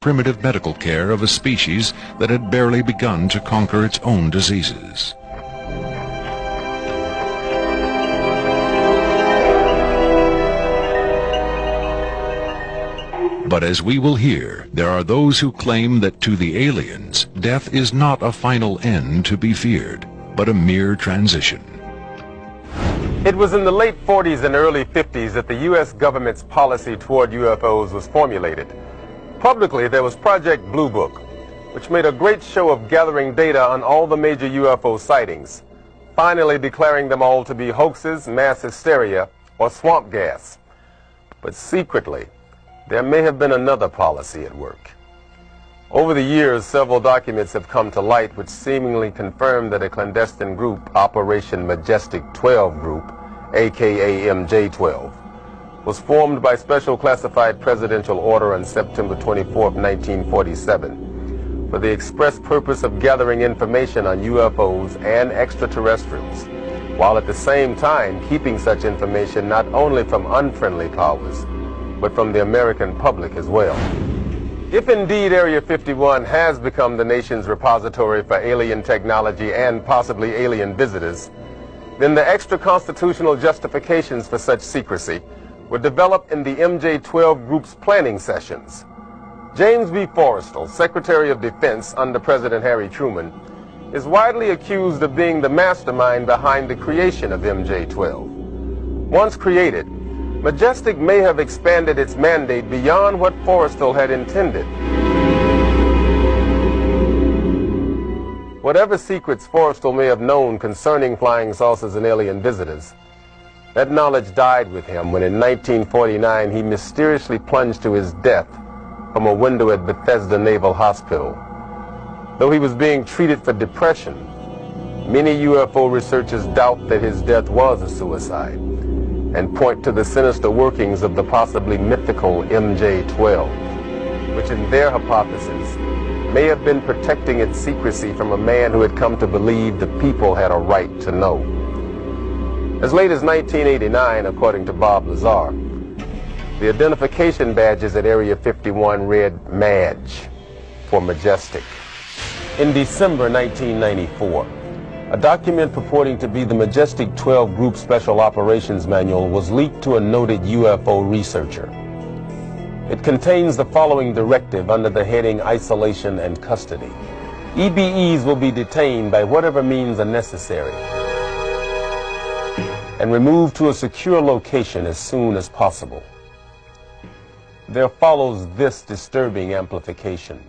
primitive medical care of a species that had barely begun to conquer its own diseases. But as we will hear, there are those who claim that to the aliens, death is not a final end to be feared, but a mere transition. It was in the late 40s and early 50s that the U.S. government's policy toward UFOs was formulated. Publicly, there was Project Blue Book, which made a great show of gathering data on all the major UFO sightings, finally declaring them all to be hoaxes, mass hysteria, or swamp gas. But secretly, there may have been another policy at work. Over the years, several documents have come to light which seemingly confirm that a clandestine group, Operation Majestic 12 Group, aka MJ-12, was formed by special classified presidential order on September 24, 1947, for the express purpose of gathering information on UFOs and extraterrestrials, while at the same time keeping such information not only from unfriendly powers, but from the American public as well. If indeed Area 51 has become the nation's repository for alien technology and possibly alien visitors, then the extra-constitutional justifications for such secrecy were developed in the MJ-12 Group's planning sessions. James B. Forrestal, Secretary of Defense under President Harry Truman, is widely accused of being the mastermind behind the creation of MJ-12. Once created, Majestic may have expanded its mandate beyond what Forrestal had intended. Whatever secrets Forrestal may have known concerning flying saucers and alien visitors, that knowledge died with him when in 1949 he mysteriously plunged to his death from a window at Bethesda Naval Hospital. Though he was being treated for depression, many UFO researchers doubt that his death was a suicide and point to the sinister workings of the possibly mythical MJ-12, which in their hypothesis may have been protecting its secrecy from a man who had come to believe the people had a right to know. As late as 1989, according to Bob Lazar, the identification badges at Area 51 read MADGE for Majestic. In December 1994, a document purporting to be the Majestic 12 Group Special Operations Manual was leaked to a noted UFO researcher. It contains the following directive under the heading Isolation and Custody. EBEs will be detained by whatever means are necessary and removed to a secure location as soon as possible. There follows this disturbing amplification.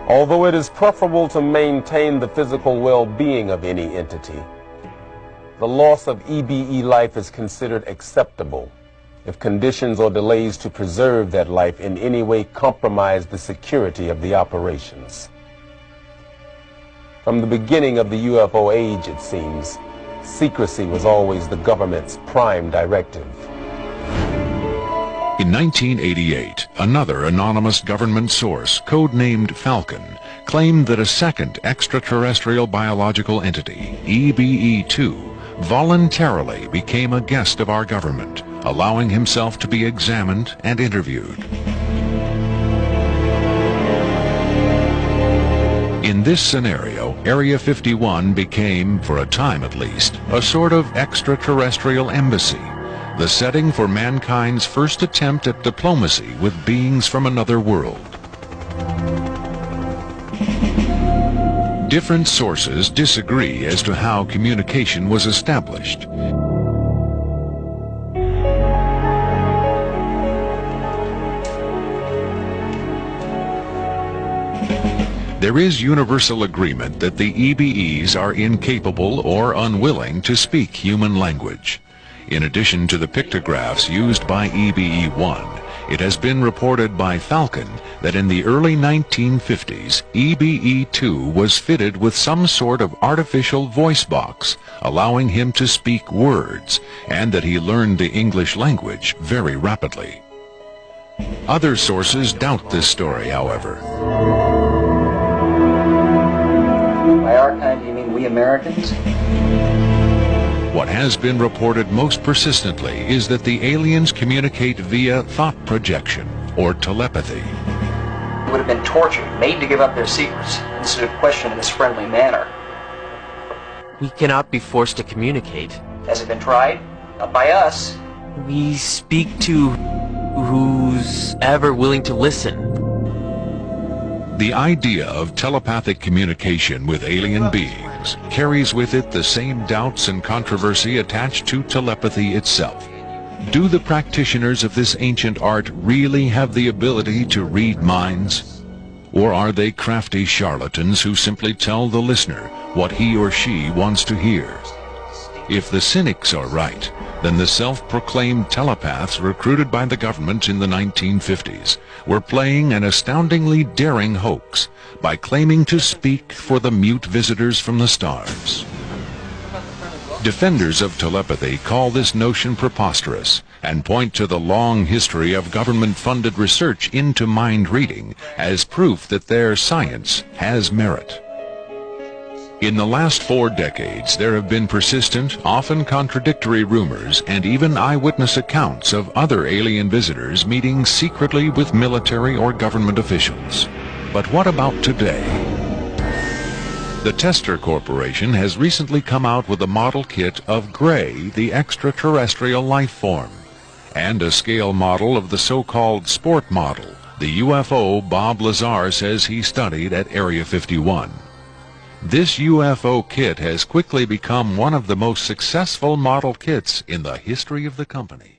Although it is preferable to maintain the physical well-being of any entity, the loss of EBE life is considered acceptable if conditions or delays to preserve that life in any way compromise the security of the operations. From the beginning of the UFO age, it seems, secrecy was always the government's prime directive. In 1988, another anonymous government source, codenamed Falcon, claimed that a second extraterrestrial biological entity, EBE-2, voluntarily became a guest of our government, allowing himself to be examined and interviewed. In this scenario, Area 51 became, for a time at least, a sort of extraterrestrial embassy, the setting for mankind's first attempt at diplomacy with beings from another world. Different sources disagree as to how communication was established. There is universal agreement that the EBEs are incapable or unwilling to speak human language. In addition to the pictographs used by EBE-1, it has been reported by Falcon that in the early 1950s, EBE-2 was fitted with some sort of artificial voice box, allowing him to speak words, and that he learned the English language very rapidly. Other sources doubt this story, however. By our kind, you mean we Americans? What has been reported most persistently is that the aliens communicate via thought projection or telepathy. would have been tortured, made to give up their secrets, instead of questioned in this friendly manner. We cannot be forced to communicate. Has it been tried? Not by us. We speak to who's ever willing to listen. The idea of telepathic communication with alien beings carries with it the same doubts and controversy attached to telepathy itself. Do the practitioners of this ancient art really have the ability to read minds? Or are they crafty charlatans who simply tell the listener what he or she wants to hear? If the cynics are right, then the self-proclaimed telepaths recruited by the government in the 1950s were playing an astoundingly daring hoax by claiming to speak for the mute visitors from the stars. Defenders of telepathy call this notion preposterous and point to the long history of government-funded research into mind reading as proof that their science has merit. In the last 4 decades, there have been persistent, often contradictory rumors and even eyewitness accounts of other alien visitors meeting secretly with military or government officials. But what about today? The Tester Corporation has recently come out with a model kit of Gray, the extraterrestrial life form, and a scale model of the so-called sport model, the UFO Bob Lazar says he studied at Area 51. This UFO kit has quickly become one of the most successful model kits in the history of the company.